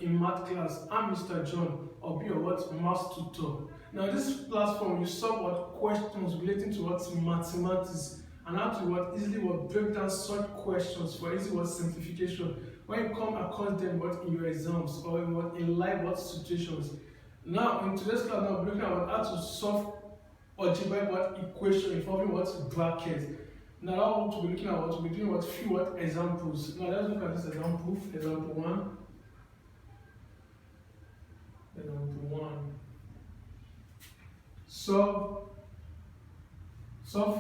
in math class. I'm Mr. John. I'll be your math tutor. Now this platform you solve questions relating to mathematics and how to easily break down such questions for easy simplification when you come across them in your exams or in live situations. Now in today's class I'll be looking at how to solve algebraic equation involving brackets. Now what we'll be looking at we'll be doing few examples. Now let's look at this example. Example 1. Example 1. Solve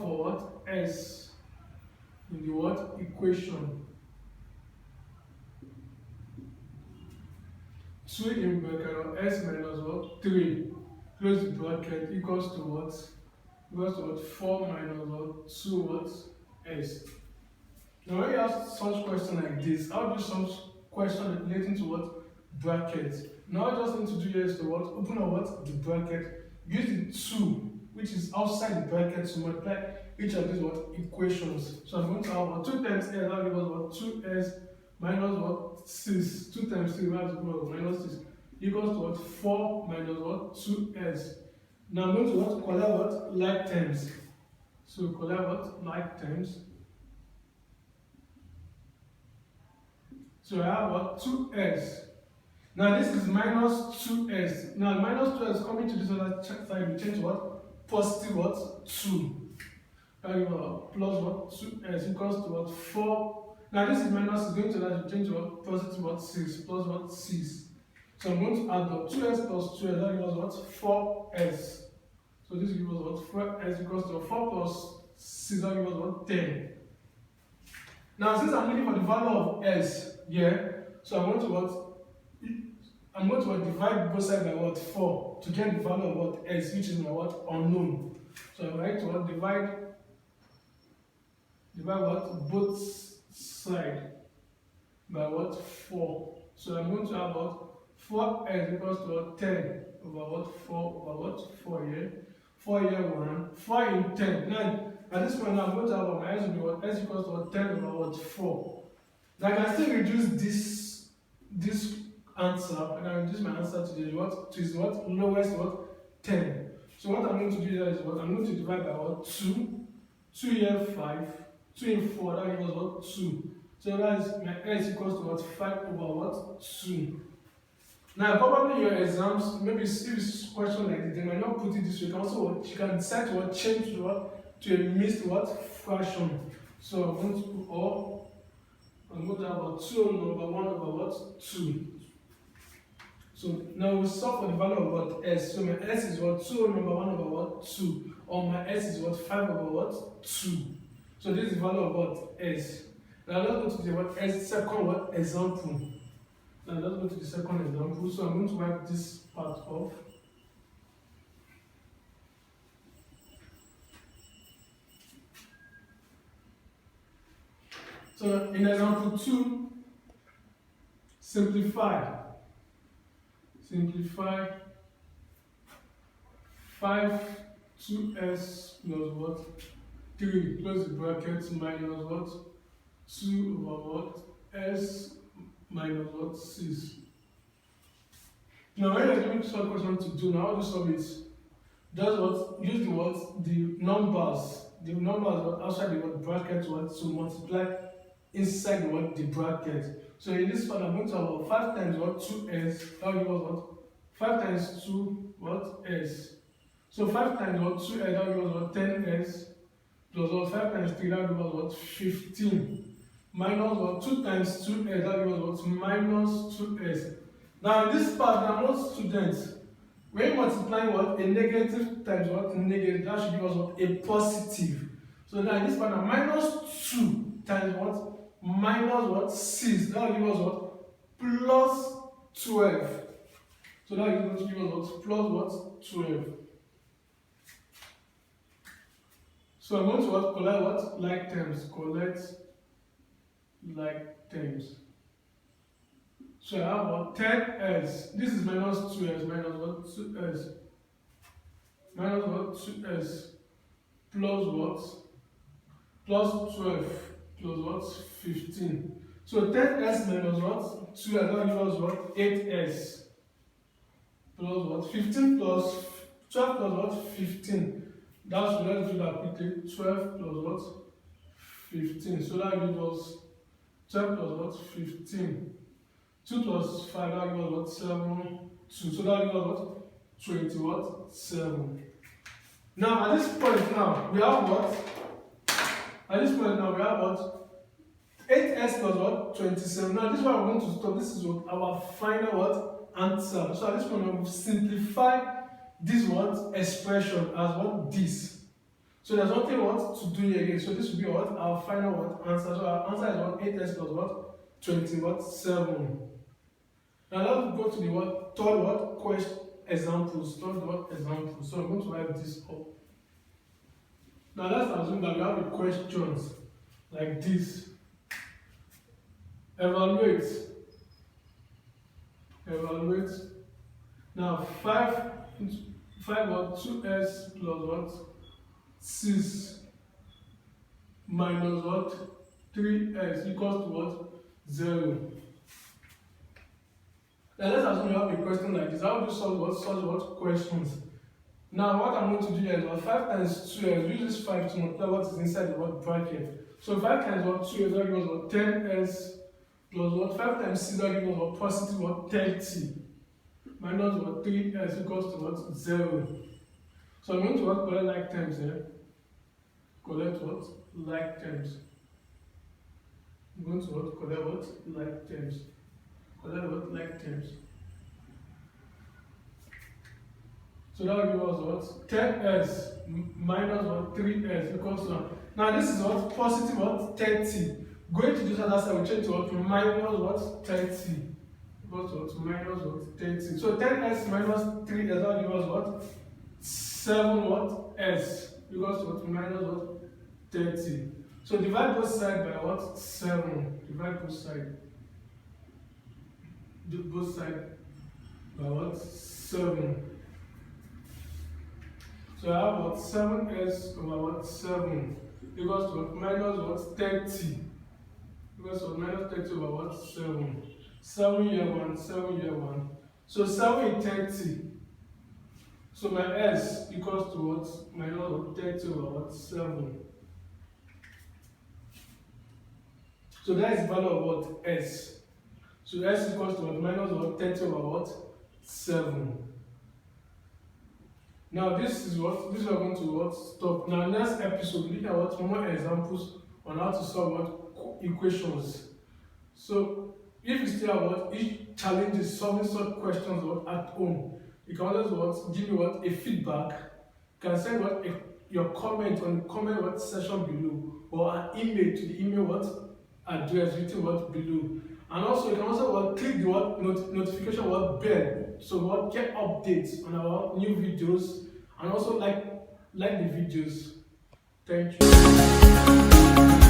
for s in the equation 2 in bracket s minus 3 close the bracket equals to equals to 4 minus 2 s. Now when you ask such question like this, how do you solve question relating to brackets? Now all you just need to do here is to open the bracket, use the 2 which is outside the bracket to multiply each of these equations. So I'm going to have 2 times s, that gives us 2s minus 6. 2 times 3 minus 6 equals to 4 minus 2s. Now I'm going to collect like terms. So collect like terms. So I have 2s. Now this is minus 2s. Now minus 2s coming to this other side, we change positive 2. Plus 2s equals to 4. Now this is minus, is going to that change positive 6 plus 6. So I'm going to add 2s plus 2s, that gives us 4s. So this gives us 4s equals to 4 plus 6, that gives us 10. Now since I'm looking for the value of s here, so I'm going to divide both sides by 4 to get the value of s, which is my unknown. So I'm going to divide both sides by 4. So I'm going to have 4s equals to 10 over 4 over 4 here. 4 here 1, 4 in 10. Now at this point I'm going to have my s will be s equals to 10 over 4. Now I can still reduce this answer, and I reduce my answer to the lowest 10. So what I'm going to do here is I'm going to divide by 2. 2 here 5, 2 in 4, that gives us 2. So that is my s equals to 5 over 2. Now probably your exams, maybe if it's question like this, they might not put it this way. You can decide to change to a mixed fraction. So I'm going to put I'm going to have 2 over 1 over 2. So now we solve for the value of s. So my s is 2 over 1 over 2, or my s is 5 over 2. So this is the value of s. Now let's go to the second example. Now let's go to the second example. So I'm going to wipe this part off. So in example 2, simplify 5 2s plus 3 close the bracket minus 2 over s minus 6. Now when you're giving some question to do, now how do you solve it? Just use the numbers outside the bracket to multiply inside the bracket. So in this part I'm going to have 5 times 2s, that gives 5 times 2 s. So 5 times 2s, that gives 10s, plus 5 times 3, that gives 15. Minus 2 times 2s, that gives minus 2s. Now in this part, now most students, when you multiply a negative times negative, that should give us a positive. So now in this part, now minus 2 times minus 6, that will give us plus 12. So that is going to give us plus 12. So I'm going to collect like terms. Collect like terms. So I have 10s. This is minus 2s minus 2s. Minus 2s plus plus 12 plus 15. So 10s minus what? 2s, that gives us what? 8s. Plus what? 15 plus 12 plus what? 15. That's, let's do that quickly. 12 plus what? 15. So that gives us 12 plus what? 15. 2 plus 5, that gives us what? 7. 2. So that gives us what? 20 what? 7. Now at this point now, we have what? At this point now, we have what? 8s plus what? 27. Now this is where we're going to stop. This is what our final what? Answer. So at this point, we'll simplify this what? Expression as what? This. So there's nothing what? To do here again. So this will be what? Our final what? Answer. So our answer is what? 8s plus what? 27. Now let's go to the what? Third what? Question examples. Third what? Examples. So I'm going to write this up. Now let's assume that we have the questions like this. Evaluate. Now 5 what? 2s plus what? 6 minus what? 3s equals to what? 0. Now let's assume you have a question like this. How do you solve what questions? Now what I'm going to do here is what? 5 times 2s. Use this 5 to multiply what is inside the what? Bracket. So 5 times what? 2s, that gives us what? 10s plus what? 5 times 6, that gives us what? Positive what? 30. Minus what? 3s equals to what? 0. So I'm going to what? Collect like terms here. Collect what? Like terms. I'm going to what? Collect what? Like terms. Collect what? Like terms. So that will give us what? 10s minus what? 3s equals to 1. Now this is what? Positive what? 30. Going to this other side, we change to what? Minus what? 30. Equals to what? Minus what? 30. So 10s minus 3s, that will give us what? 7 what? S. Equals to what? Minus what? 30. So divide both sides by what? 7. Divide both sides. Do both sides by what? 7. So I have what? 7s over what? 7 equals to what? Minus what? 30. Equals to what? Minus 30 over what? 7. 7 here 1, 7 here 1. So 7 is 30. So my s equals to what? Minus what? 30 over what? 7. So that is the value of what? S. So s equals to what? Minus what? 30 over what? 7. Now this is what? This is what we're going to what? Stop. Now next episode, we look at what? More examples on how to solve what? Equations. So if you still have what? Each challenge is solving such questions what? At home. You can always what? Give me what? A feedback. You can send what? Your comment on the comment what? Section below. Or an email to the email what? Address written what? Below. And also you can also what? Click the what? Notification what? Bell. So what? Get updates on our new videos. And also like the videos. Thank you.